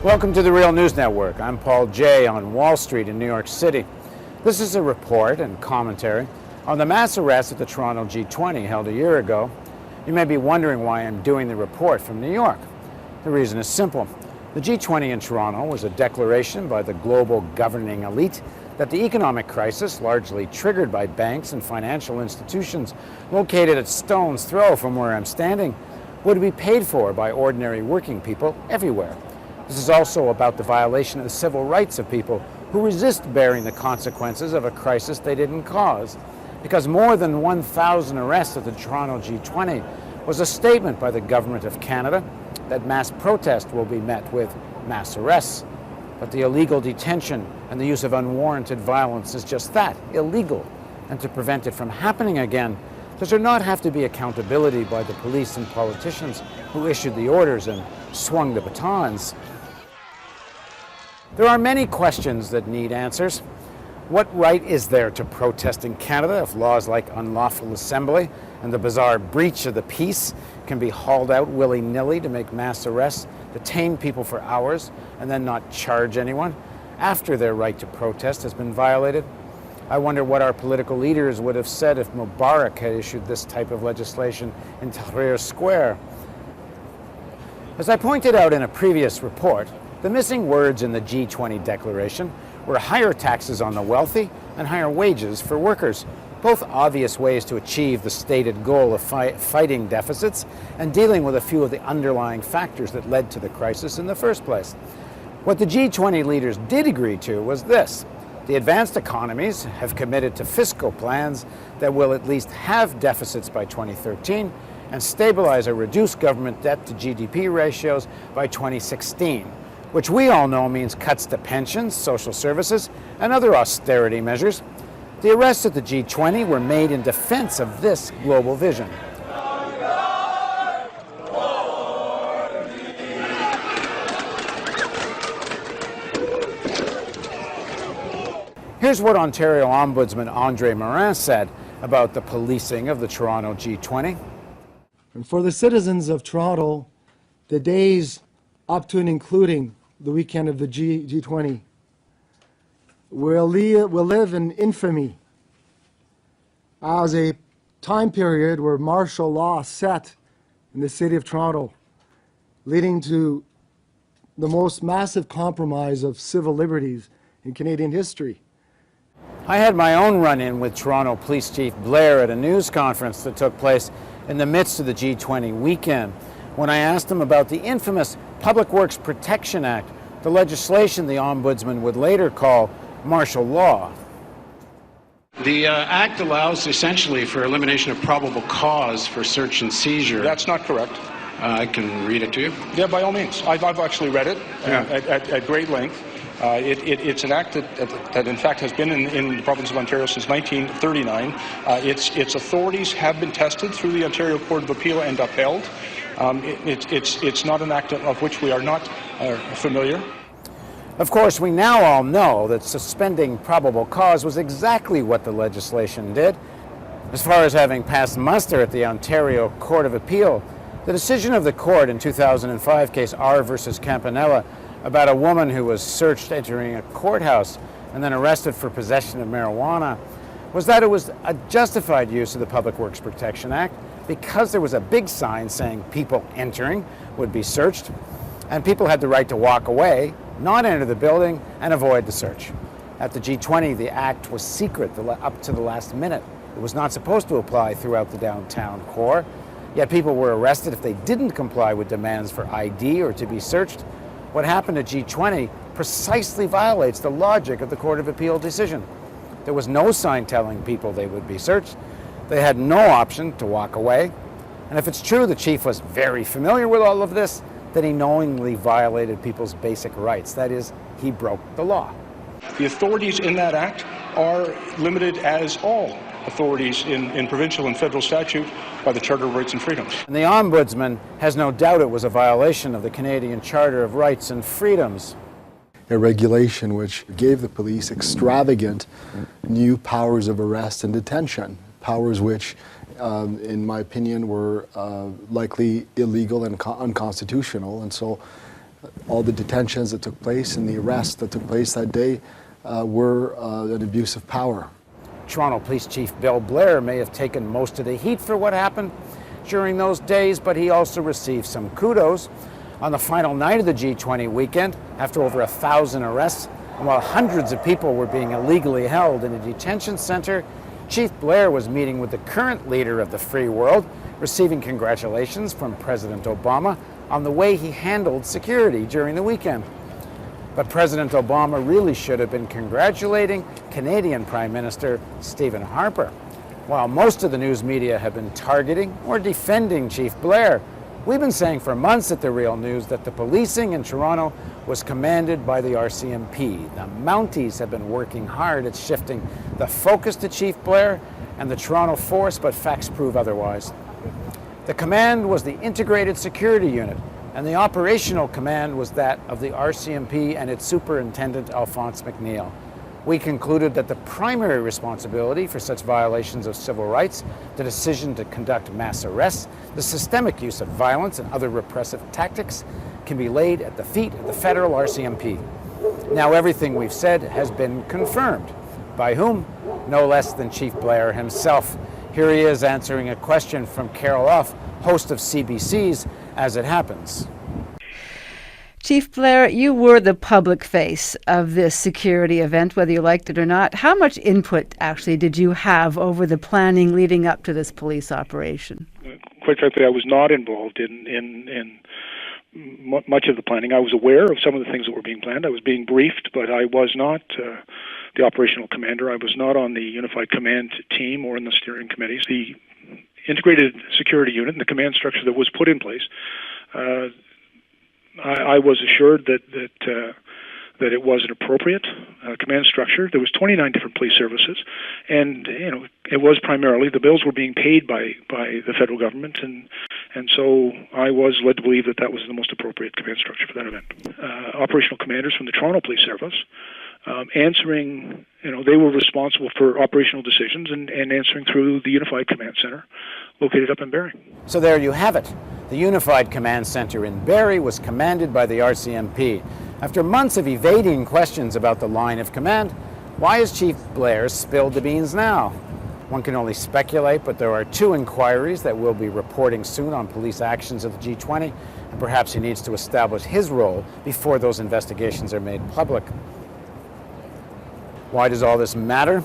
Welcome to the Real News Network. I'm Paul Jay on Wall Street in New York City. This is a report and commentary on the mass arrest at the Toronto G20 held a year ago. You may be wondering why I'm doing the report from New York. The reason is simple. The G20 in Toronto was a declaration by the global governing elite that the economic crisis, largely triggered by banks and financial institutions located at stone's throw from where I'm standing, would be paid for by ordinary working people everywhere. This is also about the violation of the civil rights of people who resist bearing the consequences of a crisis they didn't cause. Because more than 1,000 arrests at the Toronto G20 was a statement by the Government of Canada that mass protest will be met with mass arrests. But the illegal detention and the use of unwarranted violence is just that, illegal. And to prevent it from happening again, does there not have to be accountability by the police and politicians who issued the orders and swung the batons? There are many questions that need answers. What right is there to protest in Canada if laws like unlawful assembly and the bizarre breach of the peace can be hauled out willy-nilly to make mass arrests, detain people for hours, and then not charge anyone after their right to protest has been violated? I wonder what our political leaders would have said if Mubarak had issued this type of legislation in Tahrir Square. As I pointed out in a previous report, the missing words in the G20 declaration were higher taxes on the wealthy and higher wages for workers, both obvious ways to achieve the stated goal of fighting deficits and dealing with a few of the underlying factors that led to the crisis in the first place. What the G20 leaders did agree to was this: the advanced economies have committed to fiscal plans that will at least have deficits by 2013 and stabilize or reduce government debt to GDP ratios by 2016. Which we all know means cuts to pensions, social services, and other austerity measures. The arrests at the G20 were made in defense of this global vision. Here's what Ontario Ombudsman Andre Morin said about the policing of the Toronto G20. And for the citizens of Toronto, the days up to and including the weekend of the G20 will live in infamy as a time period where martial law set in the city of Toronto, leading to the most massive compromise of civil liberties in Canadian history. I had my own run-in with Toronto Police Chief Blair at a news conference that took place in the midst of the G20 weekend, when I asked him about the infamous Public Works Protection Act, the legislation the Ombudsman would later call martial law. The Act allows essentially for elimination of probable cause for search and seizure. That's not correct. I can read it to you. Yeah, by all means. I've actually read it at great length. It's an act that in fact has been in the province of Ontario since 1939. Its authorities have been tested through the Ontario Court of Appeal and upheld. It's not an act of which we are not familiar. Of course, we now all know that suspending probable cause was exactly what the legislation did. As far as having passed muster at the Ontario Court of Appeal, the decision of the court in 2005 case R versus Campanella about a woman who was searched entering a courthouse and then arrested for possession of marijuana was that it was a justified use of the Public Works Protection Act because there was a big sign saying people entering would be searched, and people had the right to walk away, not enter the building, and avoid the search. At the G20, the act was secret up to the last minute. It was not supposed to apply throughout the downtown core, yet people were arrested if they didn't comply with demands for ID or to be searched. What happened at G20 precisely violates the logic of the Court of Appeal decision. There was no sign telling people they would be searched. They had no option to walk away. And if it's true the chief was very familiar with all of this, then he knowingly violated people's basic rights. That is, he broke the law. The authorities in that act are limited, as all authorities in provincial and federal statute, by the Charter of Rights and Freedoms. And the Ombudsman has no doubt it was a violation of the Canadian Charter of Rights and Freedoms. A regulation which gave the police extravagant new powers of arrest and detention, powers which, in my opinion, were likely illegal and unconstitutional. And so all the detentions that took place and the arrests that took place that day were an abuse of power. Toronto Police Chief Bill Blair may have taken most of the heat for what happened during those days, but he also received some kudos. On the final night of the G20 weekend, after over 1,000 arrests, and while hundreds of people were being illegally held in a detention center, Chief Blair was meeting with the current leader of the free world, receiving congratulations from President Obama on the way he handled security during the weekend. But President Obama really should have been congratulating Canadian Prime Minister Stephen Harper. While most of the news media have been targeting or defending Chief Blair, we've been saying for months at The Real News that the policing in Toronto was commanded by the RCMP. The Mounties have been working hard at shifting the focus to Chief Blair and the Toronto force, but facts prove otherwise. The command was the Integrated Security Unit, and the operational command was that of the RCMP and its superintendent, Alphonse McNeil. We concluded that the primary responsibility for such violations of civil rights, the decision to conduct mass arrests, the systemic use of violence and other repressive tactics, can be laid at the feet of the federal RCMP. Now everything we've said has been confirmed. By whom? No less than Chief Blair himself. Here he is answering a question from Carol Off, host of CBC's As It Happens. Chief Blair, you were the public face of this security event, whether you liked it or not. How much input, actually, did you have over the planning leading up to this police operation? Quite frankly, I was not involved in much of the planning. I was aware of some of the things that were being planned. I was being briefed, but I was not the operational commander. I was not on the Unified Command team or in the steering committees. The Integrated Security Unit and the command structure that was put in place, I was assured that it was an appropriate command structure. There was 29 different police services, and it was primarily the bills were being paid by the federal government, and so I was led to believe that that was the most appropriate command structure for that event. Operational commanders from the Toronto Police Service answering, they were responsible for operational decisions and answering through the Unified Command Center located up in Barrie. So there you have it. The Unified Command Center in Barrie was commanded by the RCMP. After months of evading questions about the line of command, why has Chief Blair spilled the beans now? One can only speculate, but there are 2 inquiries that will be reporting soon on police actions of the G20, and perhaps he needs to establish his role before those investigations are made public. Why does all this matter?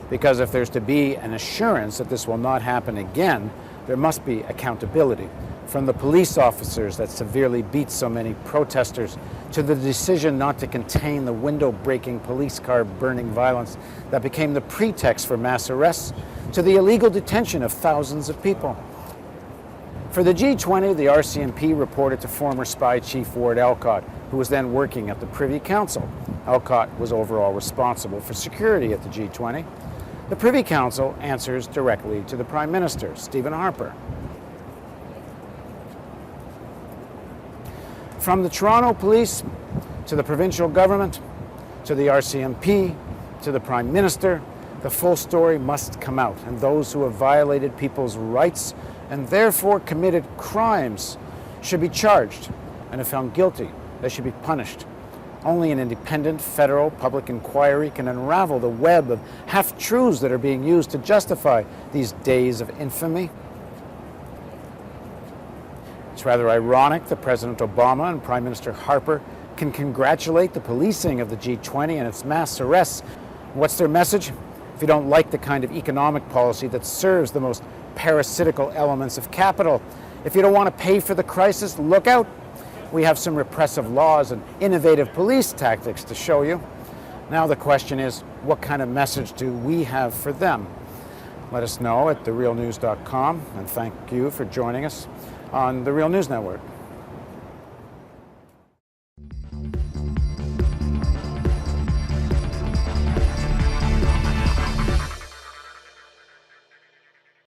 Because if there's to be an assurance that this will not happen again, there must be accountability. From the police officers that severely beat so many protesters, to the decision not to contain the window-breaking, police car burning violence that became the pretext for mass arrests, to the illegal detention of thousands of people. For the G20, the RCMP reported to former spy chief Ward Elcott, who was then working at the Privy Council. Elcott was overall responsible for security at the G20. The Privy Council answers directly to the Prime Minister, Stephen Harper. From the Toronto Police to the provincial government, to the RCMP, to the Prime Minister, the full story must come out, and those who have violated people's rights and therefore committed crimes should be charged, and if found guilty, they should be punished. Only an independent federal public inquiry can unravel the web of half-truths that are being used to justify these days of infamy. It's rather ironic that President Obama and Prime Minister Harper can congratulate the policing of the G20 and its mass arrests. What's their message? If you don't like the kind of economic policy that serves the most parasitical elements of capital, if you don't want to pay for the crisis, look out. We have some repressive laws and innovative police tactics to show you. Now the question is, what kind of message do we have for them? Let us know at therealnews.com, and thank you for joining us on the Real News Network.